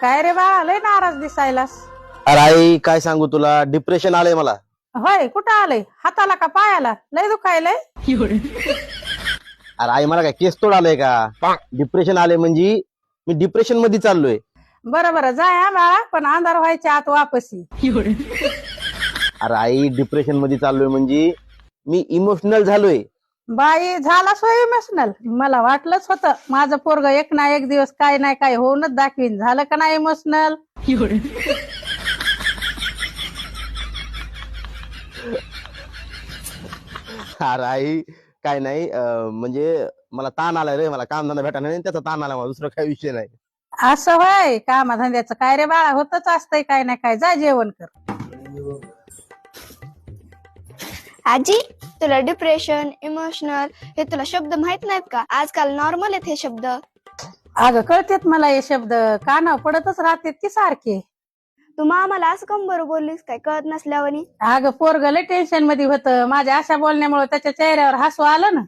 काय रे बा, लय नाराज दिसायलास. अरे आई काय सांगू तुला, डिप्रेशन आलंय मला. होय, कुठं आलंय? हाताला का पायाला? लय दुखायलंय. अरे आई मला काय केस तोड आलंय का? डिप्रेशन आलंय म्हणजे मी डिप्रेशन मध्ये चाललोय. बरं बरं, जाय हा बाळा, पण अंधार व्हायच्या आत वापस ये. अरे आई डिप्रेशन मध्ये चाललोय म्हणजे मी इमोशनल झालोय. बाई, झाला सोय इमोशनल. मला वाटलंच होतं माझं पोरग एक ना एक दिवस काय नाही काय होऊनच दाखवीन. झालं का नाही इमोशनल? अरे आई काय नाही म्हणजे मला ताण आलाय रे, मला काम धंदा भेटा नाही त्याचा ताण आला मला, दुसरा काही विषय नाही. असं होय, कामधंद्याचं काय रे बाळा, होतच असतंय काय नाही काय. जा जेवण कर. आजी, तुला डिप्रेशन, इमोशनल हे तुला शब्द माहित नाहीत का? आजकाल नॉर्मल आहेत हे शब्द. अगं कळतेत मला हे शब्द, कानावर पडतच राहतेत की सारखे. तू आम्हाला असं कम बरं बोललीस काय कळत नसल्यावानी? अगं पोरग लय टेन्शन मध्ये होतं. माझ्या अशा बोलण्यामुळे त्याच्या चेहऱ्यावर हसू आलं ना.